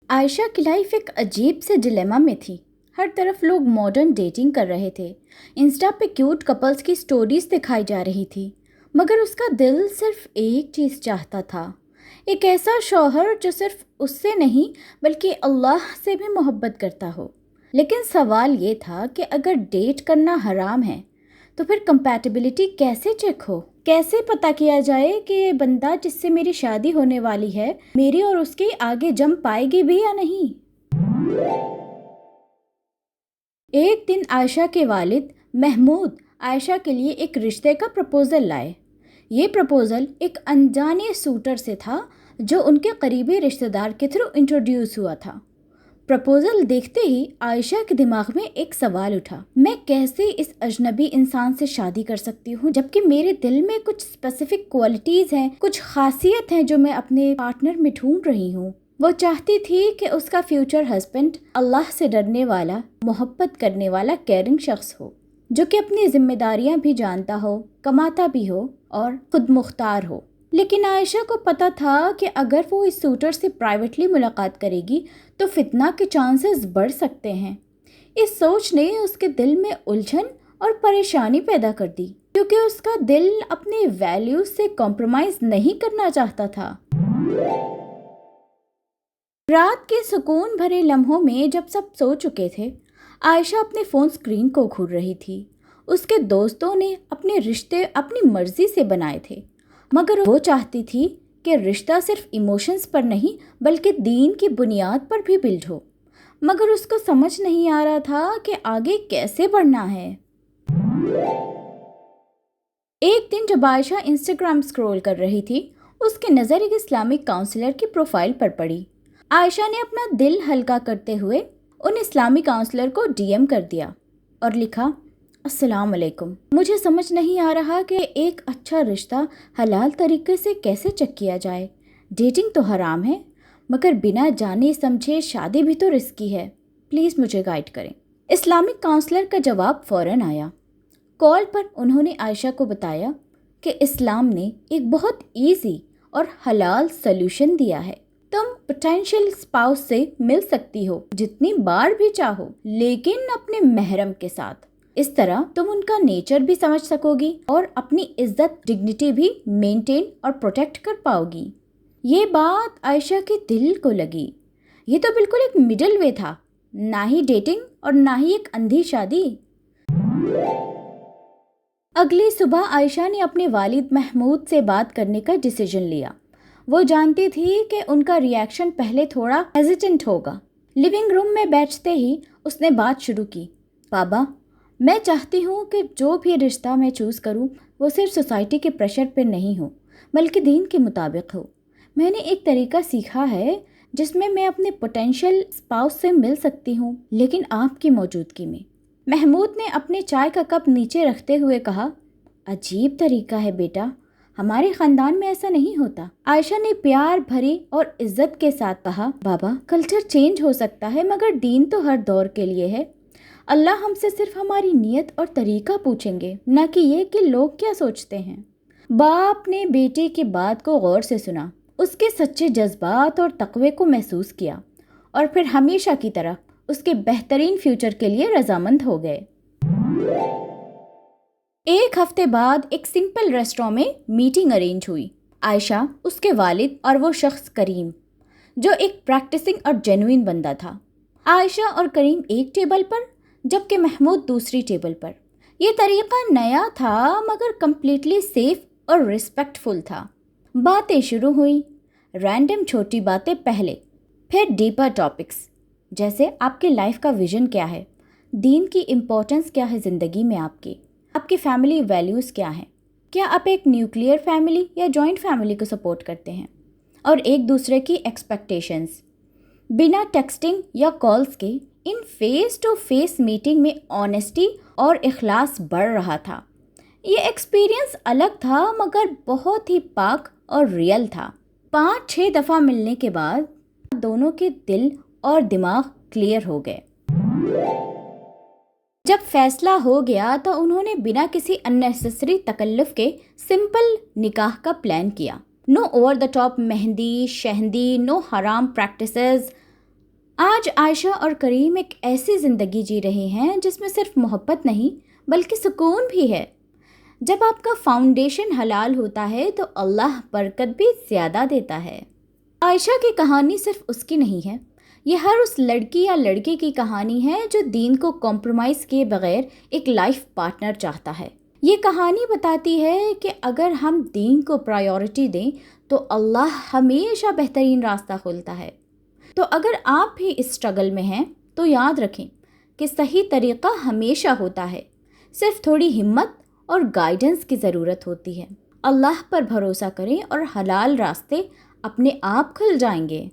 عائشہ کی لائف ایک عجیب سے ڈیلیما میں تھی۔ ہر طرف لوگ ماڈرن ڈیٹنگ کر رہے تھے، انسٹا پہ کیوٹ کپلز کی سٹوریز دکھائی جا رہی تھی، مگر اس کا دل صرف ایک چیز چاہتا تھا، ایک ایسا شوہر جو صرف اس سے نہیں بلکہ اللہ سے بھی محبت کرتا ہو۔ لیکن سوال یہ تھا کہ اگر ڈیٹ کرنا حرام ہے تو پھر کمپیٹیبلٹی کیسے چیک ہو؟ کیسے پتہ کیا جائے کہ یہ بندہ جس سے میری شادی ہونے والی ہے میری اور اس کے آگے جم پائے گی بھی یا نہیں؟ ایک دن عائشہ کے والد محمود عائشہ کے لیے ایک رشتے کا پرپوزل لائے۔ یہ پرپوزل ایک انجانے سوٹر سے تھا جو ان کے قریبی رشتہ دار کے تھرو انٹروڈیوس ہوا تھا۔ پرپوزل دیکھتے ہی عائشہ کے دماغ میں ایک سوال اٹھا، میں کیسے اس اجنبی انسان سے شادی کر سکتی ہوں جبکہ میرے دل میں کچھ اسپیسیفک کوالٹیز ہیں، کچھ خاصیت ہیں جو میں اپنے پارٹنر میں ڈھونڈ رہی ہوں۔ وہ چاہتی تھی کہ اس کا فیوچر ہسبینڈ اللہ سے ڈرنے والا، محبت کرنے والا، کیئرنگ شخص ہو، جو کہ اپنی ذمہ داریاں بھی جانتا ہو، کماتا بھی ہو اور خود مختار ہو۔ لیکن عائشہ کو پتہ تھا کہ اگر وہ اس سوٹر سے پرائیویٹلی ملاقات کرے گی تو فتنہ کے چانسز بڑھ سکتے ہیں۔ اس سوچ نے اس کے دل میں الجھن اور پریشانی پیدا کر دی، کیونکہ اس کا دل اپنے ویلیوز سے کمپرومائز نہیں کرنا چاہتا تھا۔ رات کے سکون بھرے لمحوں میں جب سب سو چکے تھے، عائشہ اپنے فون اسکرین کو گھور رہی تھی۔ اس کے دوستوں نے اپنے رشتے اپنی مرضی سے بنائے تھے، مگر وہ چاہتی تھی کہ رشتہ صرف ایموشنز پر نہیں بلکہ دین کی بنیاد پر بھی بلڈ ہو، مگر اس کو سمجھ نہیں آ رہا تھا کہ آگے کیسے بڑھنا ہے۔ ایک دن جب عائشہ انسٹاگرام اسکرول کر رہی تھی، اس کی نظر ایک اسلامک کاؤنسلر کی پروفائل پر پڑی۔ عائشہ نے اپنا دل ہلکا کرتے ہوئے ان اسلامی کاؤنسلر کو ڈی ایم کر دیا اور لکھا، السلام علیکم، مجھے سمجھ نہیں آ رہا کہ ایک اچھا رشتہ حلال طریقے سے کیسے چیک کیا جائے۔ ڈیٹنگ تو حرام ہے، مگر بنا جانے سمجھے شادی بھی تو رسکی ہے، پلیز مجھے گائیڈ کریں۔ اسلامک کاؤنسلر کا جواب فوراً آیا۔ کال پر انہوں نے عائشہ کو بتایا کہ اسلام نے ایک بہت ایزی اور حلال سلوشن دیا ہے۔ تم پوٹینشیل اسپاؤس سے مل سکتی ہو جتنی بار بھی چاہو، لیکن اپنے محرم کے ساتھ۔ اس طرح تم ان کا نیچر بھی سمجھ سکو گی اور اپنی عزت، ڈگنیٹی بھی مینٹین اور پروٹیکٹ کر پاؤ گی۔ یہ بات عائشہ کے دل کو لگی۔ یہ تو بالکل ایک مڈل وے تھا، نہ ہی ڈیٹنگ اور نہ ہی ایک اندھی شادی۔ اگلی صبح عائشہ نے اپنے والد محمود سے بات کرنے کا ڈیسیژن لیا۔ وہ جانتی تھی کہ ان کا ری ایکشن پہلے تھوڑا ہیزیٹنٹ ہوگا۔ لیونگ روم میں بیٹھتے ہی اس نے بات شروع کی، بابا، میں چاہتی ہوں کہ جو بھی رشتہ میں چوز کروں وہ صرف سوسائٹی کے پریشر پہ نہیں ہو بلکہ دین کے مطابق ہو۔ میں نے ایک طریقہ سیکھا ہے جس میں اپنے پوٹینشیل اسپاؤس سے مل سکتی ہوں، لیکن آپ کی موجودگی میں۔ محمود نے اپنے چائے کا کپ نیچے رکھتے ہوئے کہا، عجیب طریقہ ہے بیٹا، ہمارے خاندان میں ایسا نہیں ہوتا۔ عائشہ نے پیار بھری اور عزت کے ساتھ کہا، بابا، کلچر چینج ہو سکتا ہے مگر دین تو ہر دور کے لیے ہے۔ اللہ ہم سے صرف ہماری نیت اور طریقہ پوچھیں گے، نہ کہ یہ کہ لوگ کیا سوچتے ہیں۔ باپ نے بیٹے کی بات کو غور سے سنا، اس کے سچے جذبات اور تقوی کو محسوس کیا، اور پھر ہمیشہ کی طرح اس کے بہترین فیوچر کے لیے رضامند ہو گئے۔ ایک ہفتے بعد ایک سمپل ریسٹوراں میں میٹنگ ارینج ہوئی۔ عائشہ، اس کے والد اور وہ شخص کریم، جو ایک پریکٹسنگ اور جینوئن بندہ تھا۔ عائشہ اور کریم ایک ٹیبل پر جبکہ محمود دوسری ٹیبل پر۔ یہ طریقہ نیا تھا مگر کمپلیٹلی سیف اور ریسپیکٹفل تھا۔ باتیں شروع ہوئیں، رینڈم چھوٹی باتیں پہلے، پھر ڈیپر ٹاپکس جیسے آپ کی لائف کا ویژن کیا ہے، دین کی امپورٹنس کیا ہے زندگی میں، آپ کی فیملی ویلیوز کیا ہیں، کیا آپ ایک نیوکلیئر فیملی یا جوائنٹ فیملی کو سپورٹ کرتے ہیں، اور ایک دوسرے کی ایکسپیکٹیشنز۔ بنا ٹیکسٹنگ یا کالز کے in face to face meeting میں آنیسٹی اور اخلاص بڑھ رہا تھا۔ یہ ایکسپیرینس الگ تھا مگر بہت ہی پاک اور ریئل تھا۔ 5-6 دفعہ ملنے کے بعد دونوں کے دل اور دماغ کلیئر ہو گئے۔ جب فیصلہ ہو گیا تو انہوں نے بنا کسی اننیسیسری تکلف کے سمپل نکاح کا پلان کیا۔ نو اوور دا ٹاپ مہندی شہندی، نو حرام پریکٹسز۔ آج عائشہ اور کریم ایک ایسی زندگی جی رہے ہیں جس میں صرف محبت نہیں بلکہ سکون بھی ہے۔ جب آپ کا فاؤنڈیشن حلال ہوتا ہے تو اللہ برکت بھی زیادہ دیتا ہے۔ عائشہ کی کہانی صرف اس کی نہیں ہے، یہ ہر اس لڑکی یا لڑکے کی کہانی ہے جو دین کو کمپرومائز کیے بغیر ایک لائف پارٹنر چاہتا ہے۔ یہ کہانی بتاتی ہے کہ اگر ہم دین کو پرائیورٹی دیں تو اللہ ہمیشہ بہترین راستہ کھولتا ہے۔ تو اگر آپ بھی اس اسٹرگل میں ہیں تو یاد رکھیں کہ صحیح طریقہ ہمیشہ ہوتا ہے، صرف تھوڑی ہمت اور گائیڈنس کی ضرورت ہوتی ہے۔ اللہ پر بھروسہ کریں اور حلال راستے اپنے آپ کھل جائیں گے۔